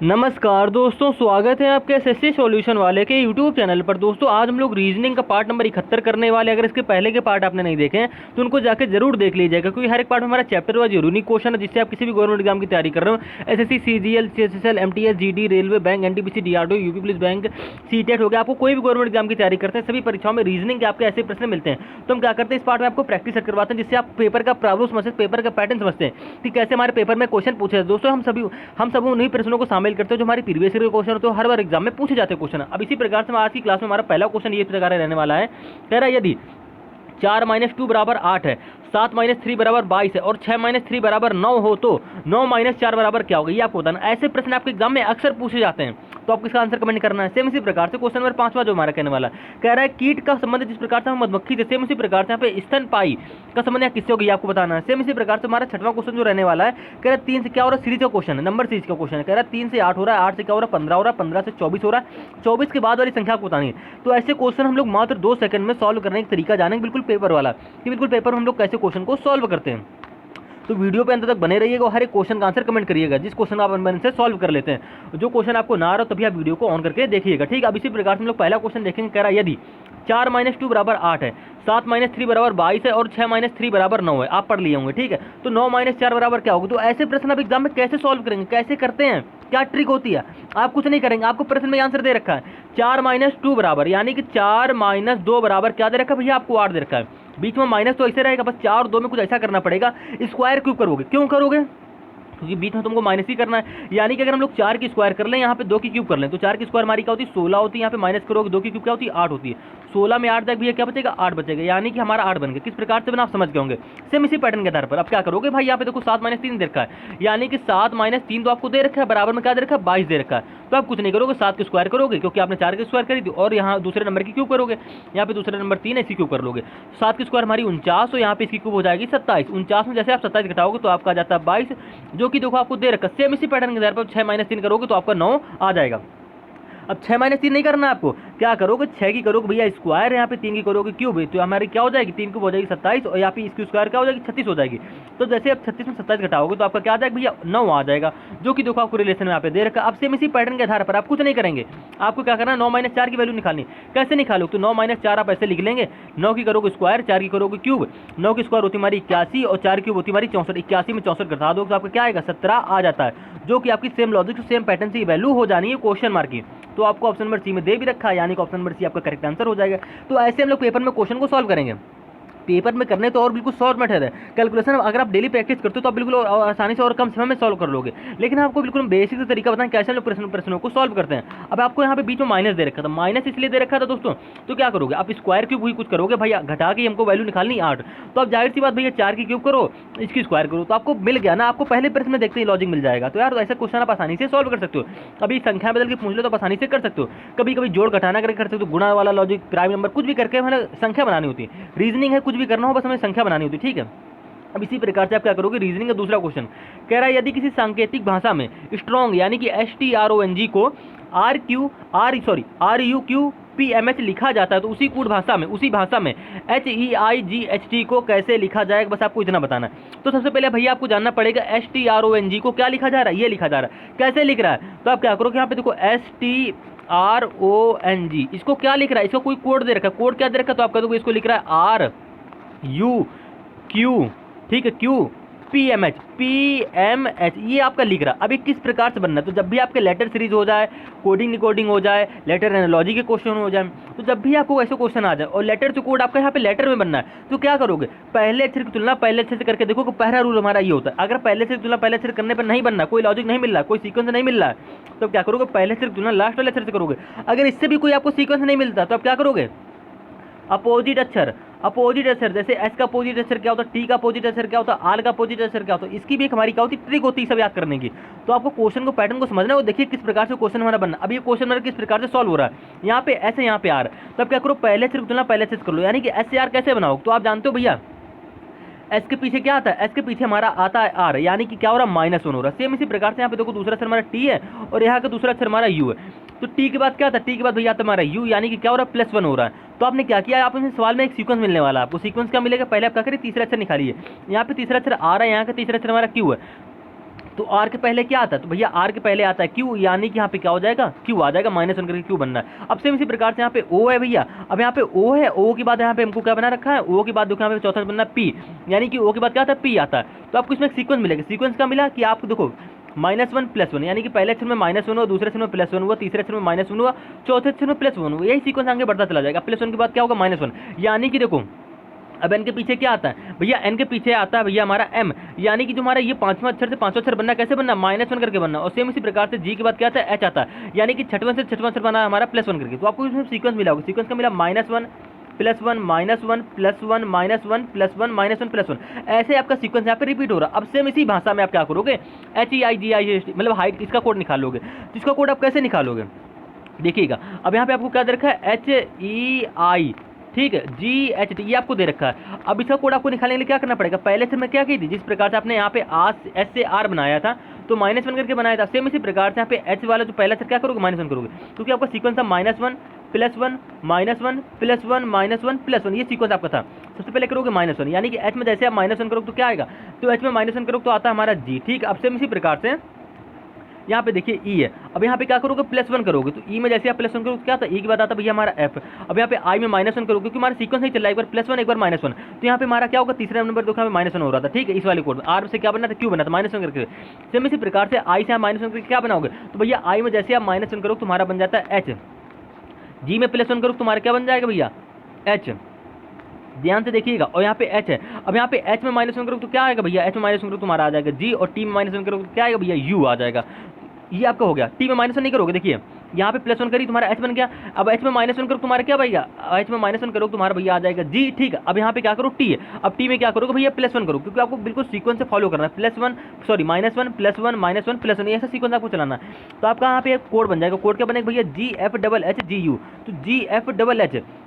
नमस्कार दोस्तों, स्वागत है आपके एसएससी सॉल्यूशन वाले के यूट्यूब चैनल पर। दोस्तों आज हम लोग रीजनिंग का पार्ट नंबर 71 करने वाले। अगर इसके पहले के पार्ट आपने नहीं देखे हैं तो उनको जाके जरूर देख लीजिएगा, क्योंकि हर एक पार्ट में हमारा चैप्टर वाइज यूनिक क्वेश्चन है, जिससे आप किसी भी गवर्नमेंट एग्जाम की तैयारी कर रहे हो, SSC, CGL, CSSL, MTS, GD, railway, bank, NTPC, DRDO, UP police bank, CTET हो गया, आपको कोई भी गवर्नमेंट एग्जाम की तैयारी करते हैं, सभी परीक्षाओं में रीजनिंग के आपके ऐसे प्रश्न मिलते हैं। तो हम क्या करते हैं, इस पार्ट में आपको प्रैक्टिस सेट करवाते हैं, जिससे आप पेपर का प्रॉब्लम समझते हैं, पेपर का पैटर्न समझते हैं कि कैसे हमारे पेपर में क्वेश्चन पूछे हैं। दोस्तों हम सब उन्हीं प्रश्नों को शामिल करते हैं जो हमारी प्रीवियस ईयर के क्वेश्चन तो हर बार एग्जाम में पूछे जाते हैं क्वेश्चन। अब इसी प्रकार से आज की क्लास में हमारा पहला क्वेश्चन ये प्रकार रहने वाला है। कह रहा है यदि 4 - 2 बराबर 8 है, 7 - 3 बराबर 22 है और 6 - 3 बराबर 9 हो तो 9 - 4 बराबर क्या होगा, ये आपको बताना। ऐसे प्रश्न आपके एग्जाम में अक्सर पूछे जाते हैं, तो आपको इसका आंसर कमेंट करना है। सेम इसी प्रकार से क्वेश्चन नंबर 5वां जो हमारा कहने वाला कह रहा है कीट का संबंध जिस प्रकार से हम मधुमक्खी से, सेम इसी प्रकार से यहाँ पे स्तनपायी का संबंध यहाँ किससे होगा, ये आपको बताना है। सेम इसी प्रकार से हमारा 6वां क्वेश्चन जो रहने वाला है, कह रहा है 3 से क्या हो रहा है, सीरीज का क्वेश्चन है, नंबर सीरीज का क्वेश्चन है। कह रहा है 3 से 8 हो रहा है, 8 से क्या हो रहा है, 15 हो रहा है, 15 से 24 हो रहा है, 24 के बाद वाली संख्या आपको बतानी है। तो ऐसे क्वेश्चन हम लोग मात्र 2 सेकंड में सॉल्व करने का तरीका जानेंगे, बिल्कुल पेपर वाला कि बिल्कुल पेपर में हम लोग कैसे क्वेश्चन को सॉल्व करते हैं। तो वीडियो पे अंत तक बने रहिएगा और हर एक क्वेश्चन का आंसर कमेंट करिएगा, जिस क्वेश्चन आप मन से सॉल्व कर लेते हैं। जो क्वेश्चन आपको ना आ रहा हो तभी आप वीडियो को ऑन करके देखिएगा, ठीक है। अब इसी प्रकार से हम लोग पहला क्वेश्चन देखेंगे। कह रहा है यदि 4 - 2 बराबर 8 है, 7 - 3 बराबर 22 है और 6 - 3 बराबर 9 है, आप पढ़ लिए होंगे, ठीक है। तो 9 - 4 बराबर क्या होगा। तो ऐसे प्रश्न आप एग्जाम में कैसे सॉल्व करेंगे, कैसे करते हैं, क्या ट्रिक होती है, आप कुछ नहीं करेंगे, आपको प्रश्न में आंसर दे रखा है 4 - 2 बराबर, यानी कि 4 - 2 बराबर क्या दे रखा है भैया, आपको 8 दे रखा है। बीच में माइनस तो ऐसे रहेगा, बस 4 और 2 में कुछ ऐसा करना पड़ेगा, स्क्वायर क्यों करोगे, क्यों करोगे, क्योंकि बीच में तुमको माइनस ही करना है। यानी कि अगर हम लोग 4 की स्क्वायर कर लें, यहाँ पे 2 की क्यूब कर लें, तो 4 की स्क्वायर हमारी क्या होती है, 16 होती है। यहाँ पे माइनस करोगे, 2 की क्यूब क्या होती है, 8 होती है। 16 में 8 तक भैया क्या बचेगा, 8 बचेगा, यानी कि हमारा 8 बन गया। किस प्रकार से बना आप समझ गए होंगे। सेम इसी पैटर्न के आधार पर अब क्या करोगे भाई, यहाँ पे देखो 7 - 3 दे रखा है, यानी कि 7 - 3 तो आपको दे रखा है, बराबर में क्या दे रखा है, 22 दे रखा है। तो आप कुछ नहीं करोगे, 7 की स्क्वायर करोगे, क्योंकि आपने 4 की स्क्वायर करी थी, और यहाँ दूसरे नंबर की क्यूब करोगे, यहाँ पे दूसरे नंबर 3 है, इसी क्यूब कर लोगे। 7 की स्क्वायर हमारी 49, और यहाँ पे इसकी क्यूब हो जाएगी 27। 49 में जैसे आप 27 घटाओगे तो आपका आ जाता है 22, जो कि देखो आपको दे रखा। सेम इसी पैटर्न के आधार पर 6 - 3 करोगे तो आपका 9 आ जाएगा। अब 6 - 3 नहीं करना है आपको, क्या करोगे, 6 की करोगे भैया स्क्वायर, यहाँ पे 3 की करोगे क्यूब, तो हमारी क्या हो जाएगी, 3 क्यूब हो जाएगी 27, और यहाँ पे इसकी स्क्वायर क्या हो जाएगी, 36 हो जाएगी। तो जैसे आप 36 में 27 घटाओगे तो आपका क्या आ जाएगा भैया, 9 आ जाएगा, जो कि देखो आपको रिलेशन में यहाँ पे दे रखा। अब सेम इसी पैटर्न के आधार पर आप कुछ नहीं करेंगे, आपको क्या करना है, 9 - 4 की वैल्यू निकालनी। कैसे निकालोगे, तो 9 - 4 आप ऐसे लिख लेंगे, 9 की करोगे स्क्वायर, 4 की करोगे क्यूब, 9 की स्क्वायर होती हमारी 81 और 4 क्यूब होती हमारी 64। 81 में 64 घटा दो तो आपका क्या आएगा, 17 आ जाता है, जो कि आपकी सेम लॉजिक सेम पैटर्न से वैल्यू हो जानी है क्वेश्चन मार्क की। तो आपको ऑप्शन नंबर सी में दे भी रखा है, यानी कि ऑप्शन नंबर सी आपका करेक्ट आंसर हो जाएगा। तो ऐसे हम लोग पेपर में क्वेश्चन को सॉल्व करेंगे। पेपर में करने तो और बिल्कुल शॉर्ट मेथड है, कैलकुलेशन अगर आप डेली प्रैक्टिस करते हो तो आप बिल्कुल आसानी से और कम समय में सॉल्व कर लोगे। लेकिन आपको बिल्कुल बेसिक से तरीका बताएं कैसे हम लोग प्रश्नों को सॉल्व करते हैं। अब आपको यहाँ पे बीच में माइनस दे रखा था, माइनस इसलिए दे रखा था दोस्तों, तो क्या करोगे, आप स्क्वायर क्यूब ही कुछ करोगे भैया, घटा के हमको वैल्यू निकालनी 8, तो अब जाहिर सी बात भैया 4 की क्यूब करो, इसकी स्क्वायर करो, तो आपको मिल गया ना, आपको पहले प्रश्न में देखते ही लॉजिक मिल जाएगा। तो यार ऐसा क्वेश्चन आप आसानी से सॉल्व कर सकते हो। कभी संख्या बदल के पूछ लो तो आप आसानी से कर सकते हो, कभी कभी जोड़ घटाना करके कर सकते हो, गुणा वाला लॉजिक, प्राइम नंबर कुछ भी करके मैंने संख्या बनानी होती है। रीजनिंग है, कुछ भी करना हो बस हमें संख्या बनानी होती है, ठीक है। अब इसी प्रकार से आप क्या करोगे, रीजनिंग का दूसरा क्वेश्चन कह रहा है यदि किसी सांकेतिक भाषा में स्ट्रॉन्ग यानी कि STRONG को RUQPMH लिखा जाता है, तो उसी भाषा में HEIGHT को कैसे लिखा जाएगा, बस आपको इतना बताना है। तो सबसे पहले भैया आपको जानना पड़ेगा STRONG को क्या लिखा जा रहा है, ये लिखा जा रहा है, कैसे लिख रहा है। तो आप क्या करोगे, यहाँ पे देखो STRONG, इसको क्या लिख रहा है, इसको कोई कोड दे रखा है, कोड क्या दे रखा है, तो आप कह दोगे इसको लिख रहा है RUQ, ठीक है, PMH, ये आपका लिख रहा है। अभी किस प्रकार से बनना है, तो जब भी आपके लेटर सीरीज हो जाए, कोडिंग डिकोडिंग हो जाए, लेटर एनालॉजी के क्वेश्चन हो जाए, तो जब भी आपको ऐसे क्वेश्चन आ जाए और लेटर से कोड आपका यहाँ पे लेटर में बनना है, तो क्या करोगे, पहले अक्षर की तुलना पहले अक्षर से करके देखो कि पहला रूल हमारा ये होता है। अगर पहले अक्षर की तुलना पहले अक्षर करने पर नहीं बनना, कोई लॉजिक नहीं मिल रहा, कोई सीक्वेंस नहीं मिल रहा है, तो क्या करोगे, पहले अक्षर की तुलना लास्ट वाले अक्षर से करोगे। अगर इससे भी कोई आपको सीक्वेंस नहीं मिलता तो आप क्या करोगे, अपोजिट अक्षर, जैसे एस का अपोजिट अक्षर क्या होता है, टी का अपोजिट अक्षर क्या होता है, आर का अपोजिट अक्षर क्या होता है, इसकी भी एक हमारी क्या होती है, ट्रिक होती है सब याद करने की। तो आपको क्वेश्चन को पैटर्न को समझना है, वो देखिए किस प्रकार से क्वेश्चन हमारा बनना। अब ये क्वेश्चन हमारा किस प्रकार से सॉल्व हो रहा है, यहाँ पे एस है, यहाँ पे आर, तो आप क्या करो, पहले से तुलना पहले से कर लो, यानी कि एस से आर कैसे बनाओ, तो आप जानते हो भैया एस के पीछे क्या आता है, एस के पीछे हमारा आता है आर, यानी कि क्या हो रहा है, -1 हो रहा है। सेम इसी प्रकार से यहाँ पे देखो दूसरा अक्षर हमारा टी है और यहाँ का दूसरा अक्षर हमारा यू है, तो टी के बाद क्या था, टी के बाद भैया आता हमारा यू, यानी कि क्या हो रहा है, +1 हो रहा है। तो आपने क्या किया, आप सवाल में एक सीक्वेंस मिलने वाला है, आपको सीक्वेंस क्या मिलेगा, पहले आप क्या करिए, तीसरा अक्षर निकालिए, यहाँ पे तीसरा अक्षर आ रहा है, यहाँ का तीसरा अक्षर हमारा क्यू है, तो आर के पहले क्या आता है, तो भैया आर के पहले आता है क्यू, यानी कि यहाँ पे क्या हो जाएगा, क्यू आ जाएगा, -1 करके क्यू बनना है। अब सेम इसी प्रकार से यहाँ पे ओ है भैया, अब यहाँ पे ओ है, ओ के बाद यहाँ पे हमको क्या बना रखा है, ओ के बाद देखो यहाँ पे चौथा बनना पी, यानी कि ओ के बाद क्या आता है, पी आता है। तो आपको इसमें एक सीक्वेंस मिलेगा, सीक्वेंस क्या मिला कि आपको देखो -1 +1, यानी कि पहले अक्षर में -1 हुआ, दूसरे अक्षर में +1 हुआ, तीसरे अक्षर में -1 हुआ, चौथे अक्षर में +1 हुआ, यही सीक्वेंस आगे बढ़ता चला जाएगा। +1 के बाद क्या होगा, -1, यानी कि देखो अब एन के पीछे क्या आता है भैया, एन के पीछे आता है भैया हमारा एम, यानी कि जो हमारा ये पांचवां अक्षर से पांचवां अक्षर बनना कैसे बनना, -1 करके बनना। और सेम इसी प्रकार से जी के बाद क्या आता है, एच आता है, यानी कि छठवां से छठवां अक्षर बना हमारा +1 करके। तो आपको इसमें सीक्वेंस मिला होगा, सीक्वेंस का मिला -1 +1 -1 +1 -1 +1 -1 +1, ऐसे आपका सीक्वेंस यहाँ पे रिपीट हो रहा है। अब सेम इसी भाषा में आप क्या करोगे, HEIGIST मतलब हाइट, इसका कोड निकालोगे। तो इसका कोड आप कैसे निकालोगे, देखिएगा अब यहाँ पे आपको क्या दे रखा है, HEI, ठीक है, GHT, ये आपको दे रखा है। अब इसका कोड आपको निकालने के लिए क्या करना पड़ेगा, पहले से मैं क्या की थी, जिस प्रकार से आपने यहाँ पे S से R बनाया था तो -1 करके बनाया था, सेम इसी प्रकार से यहाँ पे H वाला जो पहला से क्या करोगे, -1 करोगे, क्योंकि आपका सीक्वेंस था -1 +1 -1 +1 -1 +1, ये सीक्वेंस आपका था। सबसे पहले करोगे -1, यानी कि H में जैसे आप -1 करोगे तो क्या आएगा, तो H में -1 करोगे तो आता है हमारा G, ठीक। अब सेम इसी प्रकार से यहाँ पे देखिए ई है, अब यहाँ पे क्या करोगे, +1 करोगे, तो ई में जैसे आप +1 करोगे क्या आता है, ई के बाद आता है भैया हमारा एफ। अब यहाँ पे आई में -1 करोगे, क्योंकि हमारा सीक्वेंस नहीं चल रहा है, एक बार +1 एक बार -1, तो यहाँ पे हमारा क्या होगा, तीसरा नंबर देखो यहाँ पे -1 हो रहा था, ठीक है। इस वाले कोड में आर से क्या बना था, क्यू बना था, -1 करके। सेम इसी प्रकार से आई से आप -1 करके क्या बनाओगे, तो भैया आई में जैसे आप -1 करोगे तुम्हारा बन जाता है एच, जी में +1 करोगे तुम्हारा क्या बन जाएगा भैया, एच, ध्यान से देखिएगा। और यहाँ पे एच है, अब यहाँ पे एच में -1 करोगे तो क्या आएगा भैया, एच में -1 करोगे तुम्हारा आ जाएगा जी, और टी में -1 करोगे तो क्या आएगा भैया, यू आ जाएगा। ये आपका हो गया। टी में -1 नहीं करोगे, देखिए यहाँ पे +1 करी तुम्हारा एच बन गया। अब एच में -1 करो तुम्हारा क्या भैया, एच में -1 करो तुम्हारा भैया आ जाएगा जी, ठीक है। अब यहाँ पे क्या करो, टी है, अब टी में क्या करोगे भैया, +1 करो, क्योंकि आपको बिल्कुल सीक्वेंस से फॉलो करना है, -1 -1 +1 +1, ऐसा सीक्वेंस आपको चलाना है। तो आपका यहाँ पे एक कोड बन जाएगा, कोड क्या बनेगा भैया, GFHGU, तो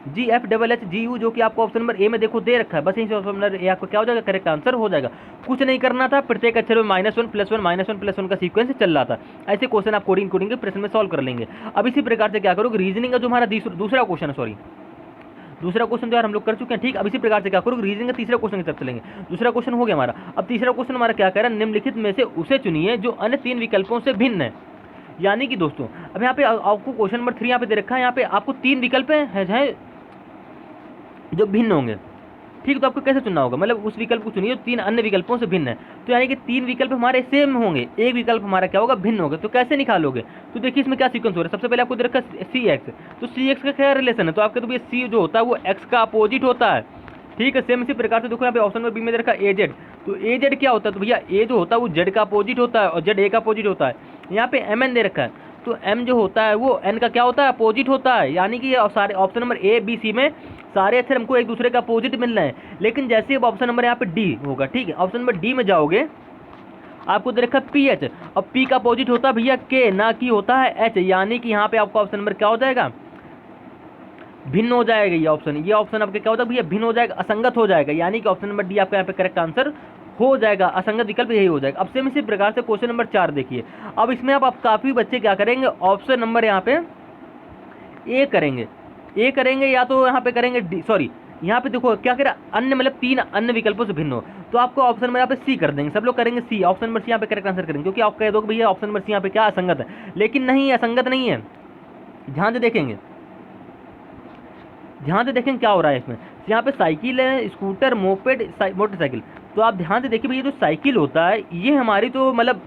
GFHHGU जो कि आपको ऑप्शन नंबर ए में देखो दे रखा है, बस यहीं से ऑप्शन नंबर ए आपको क्या हो जाएगा, करेक्ट आंसर हो जाएगा। कुछ नहीं करना था, प्रत्येक अक्षर में -1 +1 +1 का सीक्वेंस चल रहा था। ऐसे क्वेश्चन आप कोडिंग के प्रश्न में सॉल्व कर लेंगे। अब इसी प्रकार से क्या करोगे, रीजनिंग का जो हमारा दूसरा क्वेश्चन है, सॉरी दूसरा क्वेश्चन जो यार हम लोग कर चुके हैं, ठीक। अब इसी प्रकार से क्या करोगे, रीजनिंग का तीसरा क्वेश्चन की तरफ चलेंगे। दूसरा क्वेश्चन हो गया हमारा, अब तीसरा क्वेश्चन हमारा क्या कह रहा है, निम्नलिखित में से उसे चुनिए जो अन्य 3 विकल्पों से भिन्न है। यानी कि दोस्तों अब यहाँ पे आपको क्वेश्चन नंबर 3 यहाँ पे दे रखा है, यहाँ पे आपको 3 विकल्प हैं जो भिन्न होंगे, ठीक। तो आपको कैसे चुनना होगा, मतलब उस विकल्प को चुनिए जो 3 अन्य विकल्पों से भिन्न है। तो यानी कि 3 विकल्प हमारे सेम होंगे, एक विकल्प हमारा क्या होगा, भिन्न होगा। तो कैसे निकालोगे, तो देखिए इसमें क्या सीक्वेंस हो रहा है। सबसे पहले आपको दे रखा है CX, तो CX का क्या रिलेशन है, तो आपके तो भैया C जो होता है वो X का अपोजिट होता है, ठीक है। सेम इसी प्रकार से देखो यहाँ पे ऑप्शन नंबर बी में दे रखा है AZ, तो AZ क्या होता है, तो भैया A जो होता है वो Z का अपोजिट होता है और Z A का अपोजिट होता है। यहाँ पे MN दे रखा है, तो M जो होता है वो N का क्या होता है, अपोजिट होता है। यानी कि ये सारे option number A B C में सारे अक्षर हमको एक दूसरे का अपोजिट मिल रहे हैं। लेकिन जैसे अब ऑप्शन नंबर यहाँ पे D होगा, ठीक है, ऑप्शन नंबर D में जाओगे आपको दे रखा है PH, और P का अपोजिट होता है भैया K, ना कि होता है H, यानी कि यहाँ पे आपका ऑप्शन नंबर क्या हो जाएगा, भिन्न हो जाएगा। ये ऑप्शन आपके क्या होता है भैया, भिन्न हो जाएगा, असंगत हो जाएगा। यानी कि ऑप्शन नंबर डी आपका यहाँ पे करेक्ट आंसर हो जाएगा, असंगत विकल्प यही हो जाएगा। अब सेम इसी प्रकार से क्वेश्चन नंबर 4 देखिए। अब इसमें आप काफ़ी बच्चे क्या करेंगे, ऑप्शन नंबर यहाँ पे ए करेंगे या तो यहाँ पे करेंगे डी, सॉरी यहाँ पे देखो क्या करें, अन्य मतलब 3 अन्य विकल्पों से भिन्न हो, तो आपको ऑप्शन नंबर यहाँ पे सी कर देंगे। सब लोग करेंगे सी, ऑप्शन नंबर सी यहाँ पे करेक्ट आंसर करेंगे, क्योंकि आप कह दो भैया ऑप्शन नंबर सी यहाँ पे क्या असंगत है, लेकिन नहीं, असंगत नहीं है। ध्यान से देखेंगे क्या हो रहा है इसमें। यहाँ पे साइकिल है, स्कूटर, मोपेड, मोटरसाइकिल। तो आप ध्यान से देखिए भैया, जो साइकिल होता है ये हमारी तो मतलब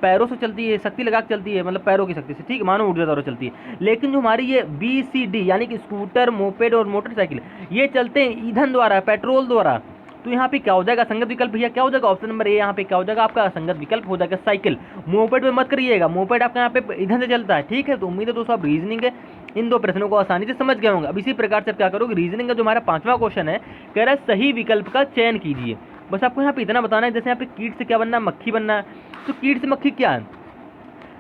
पैरों से चलती है, शक्ति लगा के चलती है, मतलब पैरों की शक्ति से, ठीक, मानो ऊर्जा द्वारा चलती है। लेकिन जो हमारी ये BCD यानी कि स्कूटर, मोपेड और मोटरसाइकिल ये चलते हैं ईंधन द्वारा, पेट्रोल द्वारा। तो यहाँ पे क्या हो जाएगा, असंगत विकल्प भैया क्या हो जाएगा, ऑप्शन नंबर ए यहाँ पे क्या हो जाएगा आपका असंगत विकल्प हो जाएगा साइकिल। मोपेड में मत करिएगा, मोपेड आपका यहाँ पे ईंधन से चलता है, ठीक है। तो उम्मीद है दोस्तों आप रीजनिंग है इन 2 प्रश्नों को आसानी से समझ गए होंगे। अब इसी प्रकार से आप क्या करोगे, रीजनिंग का जो हमारा 5वां क्वेश्चन है, कह रहा है सही विकल्प का चयन कीजिए। बस आपको यहाँ पे इतना बताना है, जैसे यहाँ पे कीट से क्या बनना है, मक्खी बनना है। तो कीट से मक्खी क्या है,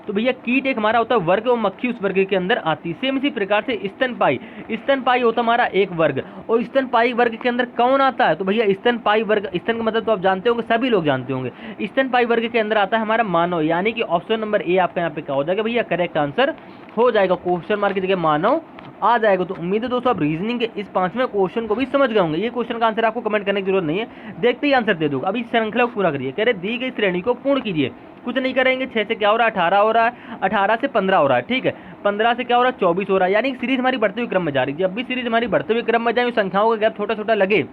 तो भैया कीट एक हमारा होता है वर्ग और मक्खी उस वर्ग के अंदर आती है। सेम इसी प्रकार से स्तनपाई होता हमारा एक वर्ग, और स्तनपाई वर्ग के अंदर कौन आता है, तो भैया स्तनपाई वर्ग, स्तन का मतलब तो आप जानते होंगे, सभी लोग जानते होंगे। स्तनपाई वर्ग के अंदर आता है हमारा मानव, यानी कि ऑप्शन नंबर ए आपका यहाँ पे क्या हो जाएगा भैया करेक्ट आंसर हो जाएगा। क्वेश्चन मार्क की जगह मानव आ जाएगा। तो उम्मीद है दोस्तों आप रीजनिंग के इस 5वें क्वेश्चन को भी समझ गए होंगे। ये क्वेश्चन का आंसर आपको कमेंट करने की जरूरत नहीं है, देखते ही आंसर दे दूंगा। अभी श्रृंखला को पूरा करिए। कह रहे दी गई श्रेणी को पूर्ण कीजिए। कुछ नहीं करेंगे, 6 से क्या हो रहा है 18 हो रहा है, 18 से 15 हो रहा है, ठीक है। 15 से क्या हो रहा है 24 हो रहा है, यानी सीरीज हमारी बढ़ते हुए क्रम में जा रही है। जब भी सीरीज हमारी बढ़ते हुए क्रम में जाए, संख्याओं का गैप छोटा छोटा लगे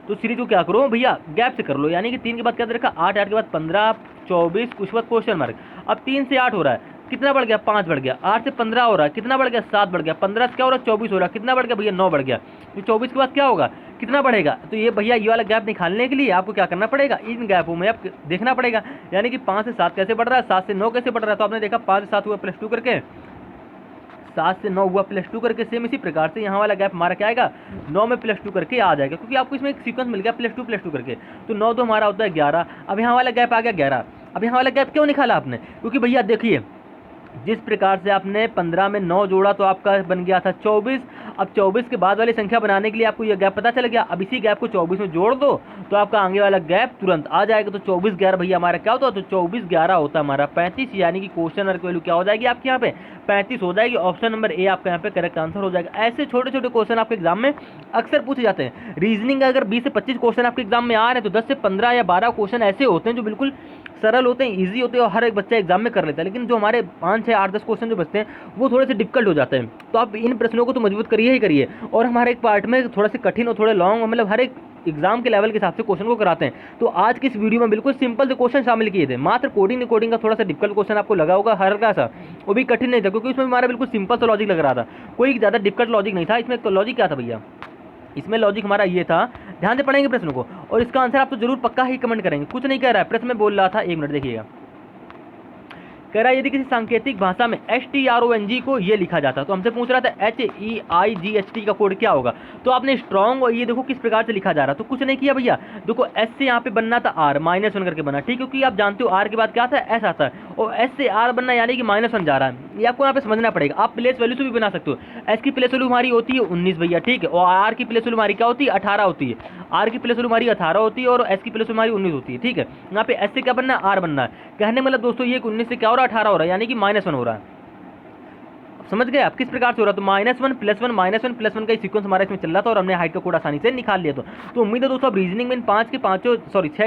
तो सीरीज को क्या करो भैया गैप से कर लो। यानी कि 3 के बाद क्या दे रखा 8, 8 के बाद 15, 24, उसके बाद क्वेश्चन मार्क। अब 3 से 8 हो रहा है, कितना बढ़ गया 5 बढ़ गया। 8 से 15 हो रहा है, कितना बढ़ गया 7 बढ़ गया। 15 से क्या हो रहा है 24 हो रहा है, कितना बढ़ गया भैया 9 बढ़ गया। तो 24 के बाद क्या होगा, कितना बढ़ेगा। तो ये भैया ये वाला गैप निकालने के लिए आपको क्या करना पड़ेगा, इन गैपों में आप देखना पड़ेगा। यानी कि 5 से 7 कैसे बढ़ रहा है, 7 से 9 कैसे बढ़ रहा है। तो आपने देखा 5 से 7 हुआ +2 करके, 7 से 9 हुआ +2 करके। सेम इसी प्रकार से यहाँ वाला गैप हमारा क्या आएगा 9 में +2 करके आ जाएगा, क्योंकि आपको इसमें एक सीक्वेंस मिल गया +2 करके। तो 9 तो हमारा होता है 11। अब यहाँ वाला गैप आ गया 11। अब यहाँ वाला गैप क्यों निकाला आपने, क्योंकि भैया देखिए जिस प्रकार से आपने 15 में 9 जोड़ा तो आपका बन गया था 24। अब 24 के बाद वाली संख्या बनाने के लिए आपको यह गैप पता चल गया। अब इसी गैप को 24 में जोड़ दो तो आपका आगे वाला गैप तुरंत आ जाएगा। तो 24 11 भैया हमारा क्या होता है, तो 24 11 होता है हमारा 35। यानी कि क्वेश्चन नंबर की वैल्यू क्या हो जाएगी आपके यहाँ पे 35 हो जाएगी। ऑप्शन नंबर ए आपका यहाँ पे करेक्ट आंसर हो जाएगा। ऐसे छोटे छोटे क्वेश्चन आपके एग्जाम में अक्सर पूछे जाते हैं। रीजनिंग अगर 20 से 25 क्वेश्चन आपके एग्जाम में आ रहे हैं तो 10 से 15 या 12 क्वेश्चन ऐसे होते हैं जो बिल्कुल सरल होते हैं, इजी होते हैं और हर एक बच्चा एग्जाम में कर लेता है। लेकिन जो हमारे 5, 6, 8, 10 क्वेश्चन जो बचते हैं वो थोड़े से डिफिकल्ट हो जाते हैं। तो आप इन प्रश्नों को तो मजबूत करिए ही करिए। और हमारे एक पार्ट में थोड़ा से कठिन और थोड़े लॉन्ग, मतलब हर एक एग्जाम के लेवल के हिसाब से क्वेश्चन को कराते हैं। तो आज की इस वीडियो में बिल्कुल सिंपल से क्वेश्चन शामिल किए थे। मात्र कोडिंग का थोड़ा सा डिफिकल्ट क्वेश्चन आपको लगा होगा, हल्का सा, वो भी कठिन नहीं था, क्योंकि उसमें हमारा बिल्कुल सिंपल सा लॉजिक लग रहा था, कोई ज़्यादा डिफिकल्ट लॉजिक नहीं था। इसमें लॉजिक क्या था भैया, इसमें लॉजिक हमारा ये था, ध्यान से पढ़ेंगे प्रश्न को और इसका आंसर आप तो जरूर पक्का ही कमेंट करेंगे। कुछ नहीं कह रहा है, प्रश्न में बोल रहा था, 1 मिनट देखिएगा। कह रहा है यदि किसी सांकेतिक भाषा में STRONG को ये लिखा जाता, तो हमसे पूछ रहा था HEIGHT का कोड क्या होगा। तो आपने स्ट्रॉन्ग और ये देखो किस प्रकार से लिखा जा रहा, तो कुछ नहीं किया भैया। देखो S से यहाँ पे बनना था R, -1 करके बना, ठीक है, क्योंकि आप जानते हो R के बाद क्या आता है S आता है, और S से R बनना यानी कि -1 जा रहा है। ये आपको यहाँ पे समझना पड़ेगा। आप प्लेस वैल्यू से भी बना सकते हो। S की प्लेस वैल्यू हमारी होती है 19 भैया, ठीक है, और R की प्लेस वैल्यू हमारी क्या होती है 18 होती है। R की प्लेस वैल्यू हमारी 18 होती है और S की प्लेस वैल्यू हमारी 19 होती है, ठीक है। यहाँ पे S से क्या बनना है R बनना है। कहने मतलब दोस्तों ये 19 से क्या हो रहा है 18 हो रहा है, यानी कि -1 हो रहा है। समझ गए आप किस प्रकार से हो रहा है। तो -1 +1 -1 +1 का ही सीक्वेंस हमारा इसमें चल रहा था और हमने हाइट का कोड आसानी से निकाल लिया। तो उम्मीद है दोस्तों आप रीजनिंग में इन 6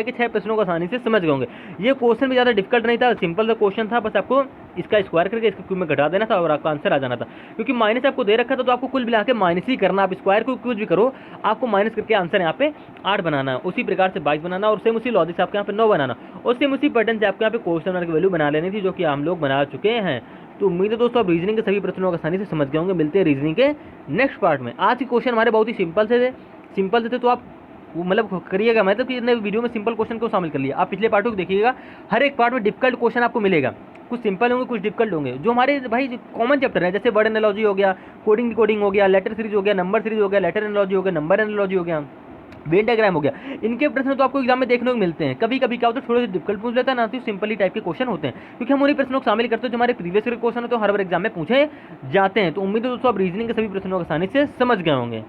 के 6 प्रश्नों को आसानी से समझ गए होंगे। ये क्वेश्चन भी ज़्यादा डिफिकल्ट नहीं था, सिंपल सा क्वेश्चन था, बस आपको इसका स्क्वायर करके इसका क्यूब में घटा देना था और आपका आंसर आ जाना था। क्योंकि माइनस आपको दे रखा था तो आपको कुल मिला के माइनस ही करना। आप स्क्वायर को कुछ भी करो, आपको माइनस करके आंसर यहाँ पे 8 बनाना है, उसी प्रकार से 22 बनाना और सेम उसी लॉजिक से आपके यहाँ पे 9 बनाना और सेम उसी पैटर्न से आपके यहाँ पे क्वेश्चन नंबर की वैल्यू बना लेनी थी, जो कि हम लोग बना चुके हैं। तो उम्मीद है दोस्तों आप रीजनिंग के सभी प्रश्नों को आसानी से समझ गए होंगे। मिलते हैं रीजनिंग के नेक्स्ट पार्ट में। आज के क्वेश्चन हमारे बहुत ही सिंपल थे, तो आप मतलब करिएगा। मैं तो कि इतने वीडियो में सिंपल क्वेश्चन को शामिल कर लिया। आप पिछले पार्ट को देखिएगा, हर एक पार्ट में डिफिकल्ट क्वेश्चन आपको मिलेगा। कुछ सिंपल होंगे, कुछ डिफिकल्ट होंगे। जो हमारे भाई कॉमन चैप्टर है, जैसे वर्ड एनालॉजी हो गया, कोडिंग हो गया, लेटर सीरीज हो गया, नंबर सीरीज हो गया, लेटर एनालॉजी हो गया, नंबर एनालॉजी हो गया, वेन डायग्राम हो गया, इनके प्रश्न तो आपको एग्जाम में देखने को मिलते हैं। कभी कभी क्या होता है थोड़े से डिफिकल्ट पूछ लेता है ना, तो सिंपली टाइप के क्वेश्चन होते हैं, क्योंकि हम उन्हीं प्रश्नों को शामिल करते हैं जो हमारे प्रीवियस क्वेश्चन होते हैं, हर बार एग्जाम में पूछे जाते हैं। तो उम्मीद है दोस्तों आप रीजनिंग के सभी प्रश्नों को आसानी से समझ गए होंगे।